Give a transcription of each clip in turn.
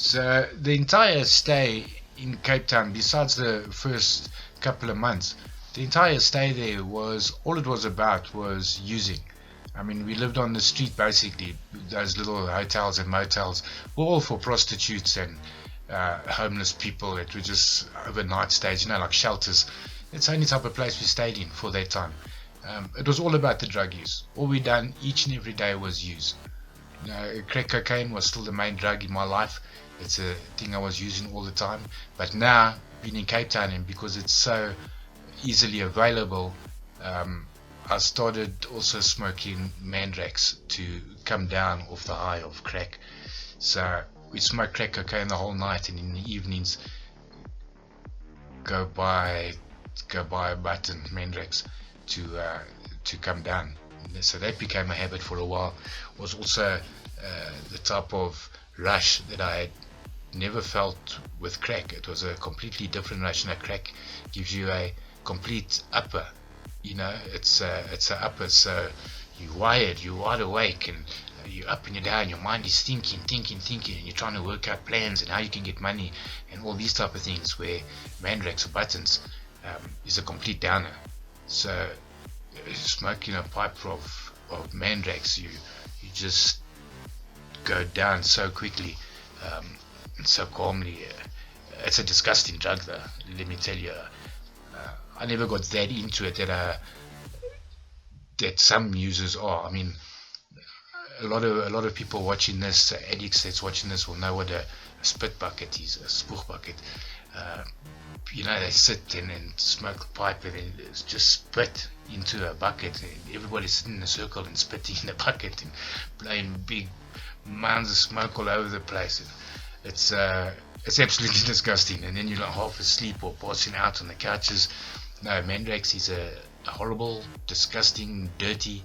So the entire stay in Cape Town, besides the first couple of months, the entire stay there was, all it was about was using. I mean, we lived on the street basically. Those little hotels and motels were all for prostitutes and homeless people that were just overnight stays, like shelters. It's the only type of place we stayed in for that time. It was all about the drug use. All we done each and every day was use. Crack cocaine was still the main drug in my life. It's a thing I was using all the time. But now, being in Cape Town, and because it's so easily available, I started also smoking mandrax to come down off the high of crack. So we smoke crack cocaine the whole night, and in the evenings go buy a button mandrax to come down. So that became a habit for a while. Was also the type of rush that I had never felt with crack. It was a completely different rush. Crack gives you a complete upper. It's a upper, so you're wired, you're wide awake, and you're up and you're down. Your mind is thinking, and you're trying to work out plans and how you can get money and all these type of things. Where mandrax or buttons is a complete downer. So smoking a pipe of mandrax, you just go down so quickly and so calmly. It's a disgusting drug, though. Let me tell you. I never got that into it that some users are. I mean, a lot of people watching this, addicts that's watching this, will know what a spit bucket is, a spoeg bucket. They sit and smoke a pipe and then just spit into a bucket. And everybody's sitting in a circle and spitting in the bucket and blowing big mounds of smoke all over the place. It's absolutely disgusting. And then you're like half asleep or passing out on the couches. No, mandrax is a horrible, disgusting, dirty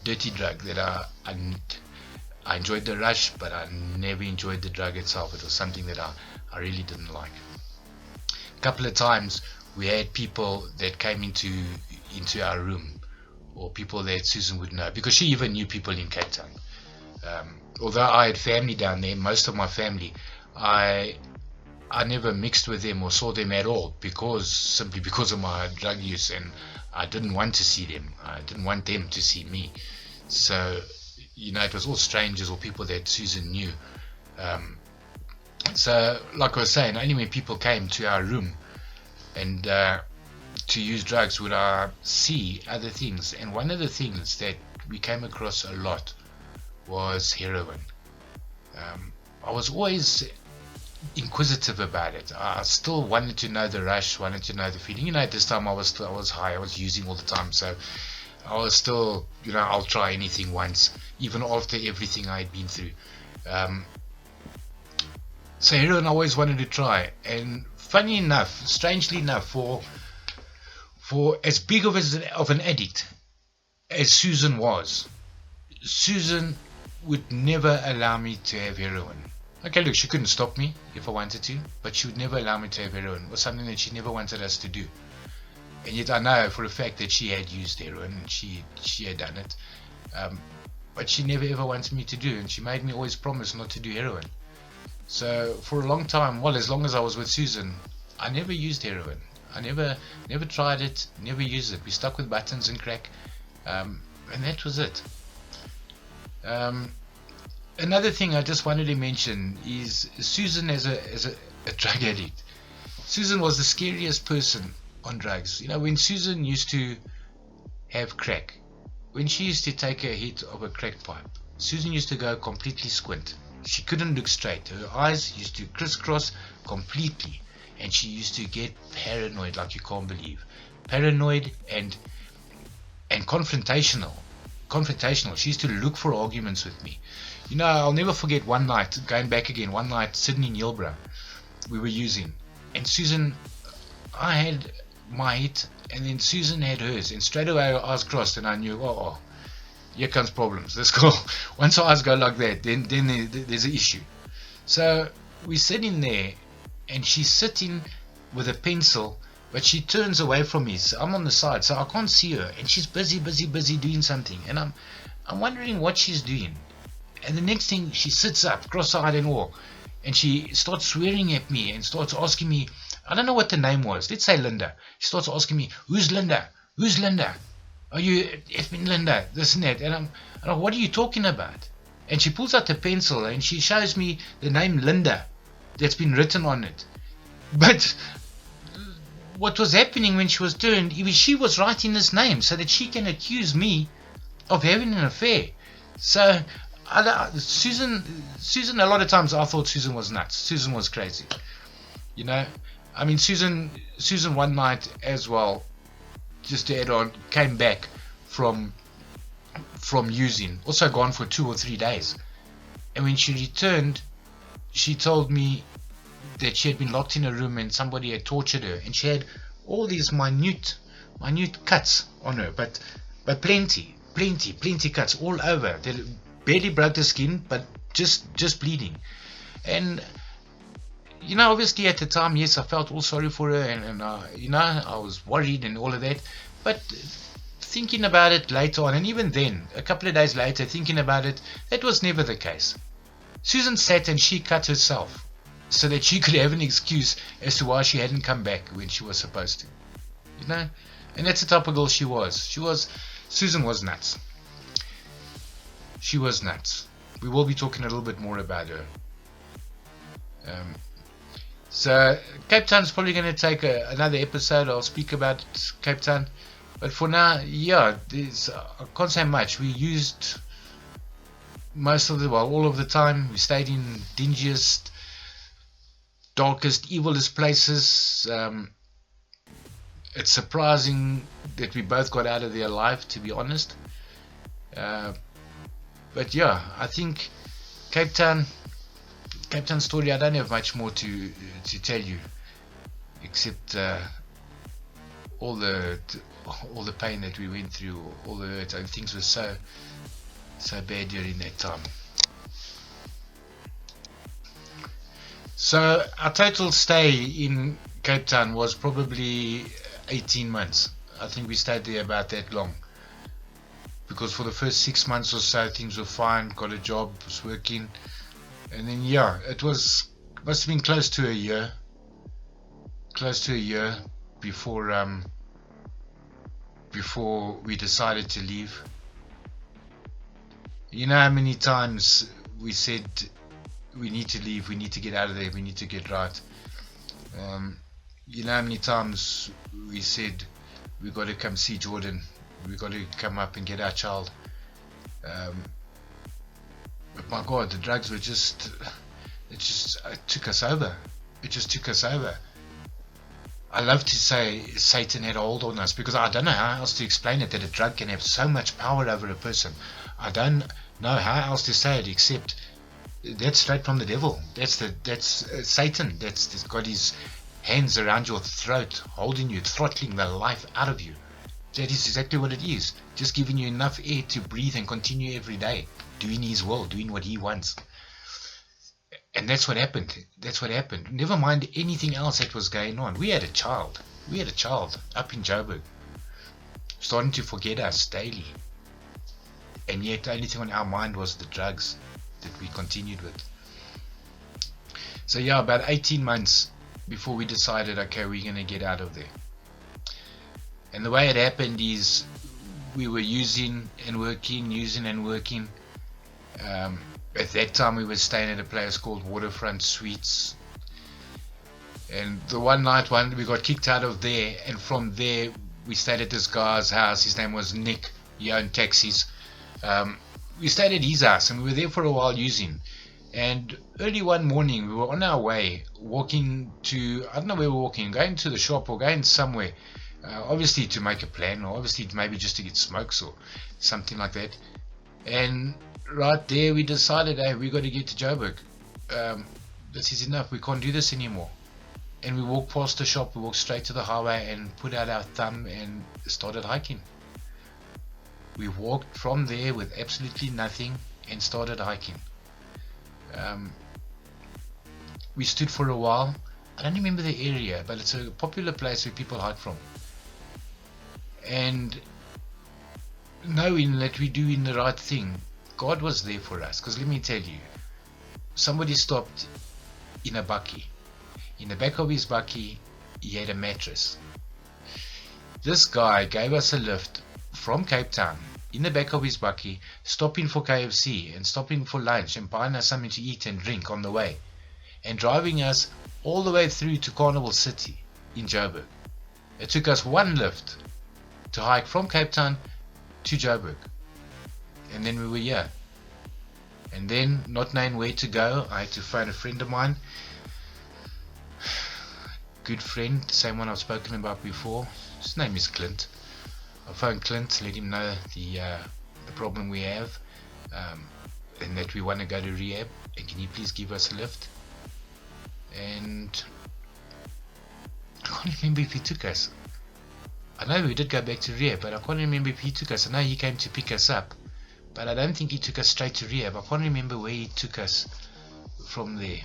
drug that I enjoyed the rush, but I never enjoyed the drug itself. It was something that I really didn't like. A couple of times we had people that came into our room, or people that Susan would know, because she even knew people in Cape Town. Although I had family down there, most of my family, I never mixed with them or saw them at all, simply because of my drug use, and I didn't want to see them. I didn't want them to see me. So, it was all strangers or people that Susan knew. So, like I was saying, only when people came to our room and to use drugs would I see other things. And one of the things that we came across a lot was heroin. I was always inquisitive about it. I still wanted to know the rush, wanted to know the feeling. At this time I was high, I was using all the time, so I was still, I'll try anything once, even after everything I had been through. So heroin I always wanted to try, and funny enough, strangely enough, for as big of an addict as Susan was, Susan would never allow me to have heroin. Okay, look, she couldn't stop me if I wanted to, but she would never allow me to have heroin. It was something that she never wanted us to do. And yet I know for a fact that she had used heroin and she had done it. But she never ever wanted me to do, and she made me always promise not to do heroin. So for a long time, well, as long as I was with Susan, I never used heroin. I never tried it, never used it. We stuck with buttons and crack, and that was it. Another thing I just wanted to mention is Susan as a drug addict. Susan was the scariest person on drugs. When Susan used to have crack, when she used to take a hit of a crack pipe, Susan used to go completely squint. She couldn't look straight. Her eyes used to crisscross completely, and she used to get paranoid like you can't believe. Paranoid and confrontational. She used to look for arguments with me. I'll never forget one night, sitting in Yilbra, we were using, and Susan, I had my hit, and then Susan had hers, and straight away our eyes crossed, and I knew, here comes problems. Let's go. Once our eyes go like that, then there's an issue. So we're sitting there, and she's sitting with a pencil, but she turns away from me. So I'm on the side, so I can't see her, and she's busy doing something, and I'm wondering what she's doing. And the next thing, she sits up, cross-eyed and all, And she starts swearing at me and starts asking me, I don't know what the name was. Let's say Linda. She starts asking me, who's Linda? Who's Linda? Are you effing Linda? This and that. And I'm like, what are you talking about? And she pulls out a pencil and she shows me the name Linda that's been written on it. But what was happening when she was doing, she was writing this name so that she can accuse me of having an affair. So Susan, a lot of times I thought Susan was nuts. Susan was crazy. You know, I mean, Susan one night as well, just to add on, came back from using, also gone for 2 or 3 days. And when she returned, she told me that she had been locked in a room and somebody had tortured her, and she had all these minute cuts on her, but plenty cuts all over. They barely broke the skin, but just bleeding. And you know, obviously at the time, yes, I felt all sorry for her, and you know, I was worried and all of that. But thinking about it later on, and even then, a couple of days later, thinking about it, that was never the case. Susan sat and she cut herself so that she could have an excuse as to why she hadn't come back when she was supposed to. You know? And that's the type of girl she was. Susan was nuts. She was nuts. We will be talking a little bit more about her. So Cape Town's probably going to take another episode. I'll speak about Cape Town. But for now, yeah, I can't say much. We used all of the time. We stayed in dingiest, darkest, evilest places. It's surprising that we both got out of there alive, to be honest. But yeah, I think Cape Town story, I don't have much more to tell you, except all the pain that we went through, all the hurt, and things were so bad during that time. So our total stay in Cape Town was probably 18 months. I think we stayed there about that long, because for the first 6 months or so things were fine, got a job, was working, and then yeah, it must have been close to a year before we decided to leave. You know how many times we said we need to leave, we need to get out of there, we need to get right. You know how many times we said we got to come see Jordan, we got to come up and get our child. But my God, the drugs were it took us over. It just took us over. I love to say Satan had a hold on us, because I don't know how else to explain it, that a drug can have so much power over a person. I don't know how else to say it, except that's straight from the devil. That's Satan. That's got his hands around your throat, holding you, throttling the life out of you. That is exactly what it is. Just giving you enough air to breathe and continue every day, doing his will, doing what he wants. And that's what happened. Never mind anything else that was going on. We had a child up in Joburg, starting to forget us daily. And yet the only thing on our mind was the drugs that we continued with. So yeah, about 18 months before we decided, okay, we're going to get out of there. And the way it happened is we were using and working. At that time we were staying at a place called Waterfront Suites. And the one night we got kicked out of there, and from there we stayed at this guy's house. His name was Nick. He owned taxis. We stayed at his house and we were there for a while using. And early one morning we were on our way, walking to, I don't know where we were walking, going to the shop or going somewhere, obviously to make a plan, or obviously maybe just to get smokes or something like that. And right there we decided, hey, we got to get to Joburg. This is enough, we can't do this anymore. And we walked past the shop, we walked straight to the highway and put out our thumb and started hiking. We walked from there with absolutely nothing and started hiking. We stood for a while. I don't remember the area, but it's a popular place where people hike from. And knowing that we're doing the right thing, God was there for us. Because let me tell you, somebody stopped in a bakkie. In the back of his bakkie, he had a mattress. This guy gave us a lift from Cape Town in the back of his bakkie, stopping for KFC and stopping for lunch and buying us something to eat and drink on the way, and driving us all the way through to Carnival City in Joburg. It took us one lift to hike from Cape Town to Joburg, and then we were here. And then, not knowing where to go, I had to phone a friend of mine, good friend, the same one I've spoken about before. His name is Clint. I phoned Clint, let him know the problem we have, and that we want to go to rehab, and can you please give us a lift? And I can't remember if he took us. I know we did go back to rehab, but I can't remember if he took us. I know he came to pick us up, but I don't think he took us straight to rehab. I can't remember where he took us from there.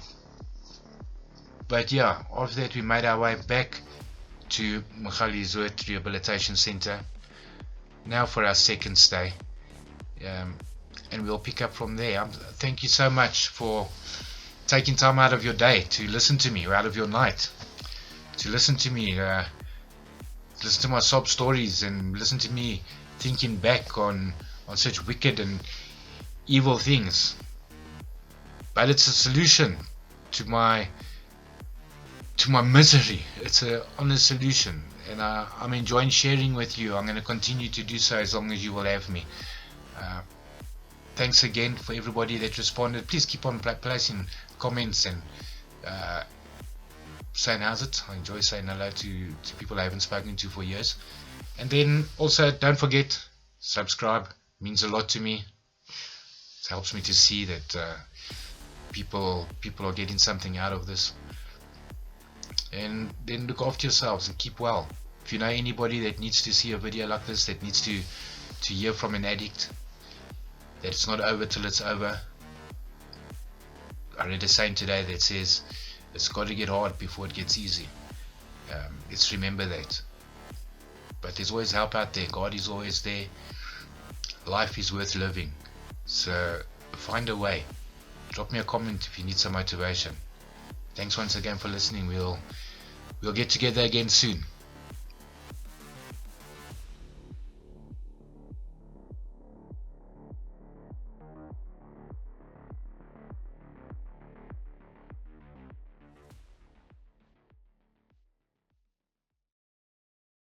But yeah, after that we made our way back to Machalizoet Rehabilitation Center, now for our second stay, and we'll pick up from there. Thank you so much for taking time out of your day to listen to me, or out of your night to listen to me, listen to my sob stories, and listen to me thinking back on such wicked and evil things. But it's a solution to my misery. It's an honest solution, and I'm enjoying sharing with you. I'm going to continue to do so as long as you will have me. Thanks again for everybody that responded. Please keep on placing comments and saying how's it. I enjoy saying hello to people I haven't spoken to for years. And then also, don't forget, subscribe. It means a lot to me. It helps me to see that people are getting something out of this. And then look after yourselves and keep well. If you know anybody that needs to see a video like this, that needs to hear from an addict that it's not over till it's over. I read a saying today that says it's got to get hard before it gets easy. Let's remember that. But there's always help out there. God is always there. Life is worth living. So find a way. Drop me a comment if you need some motivation. Thanks once again for listening. We'll get together again soon.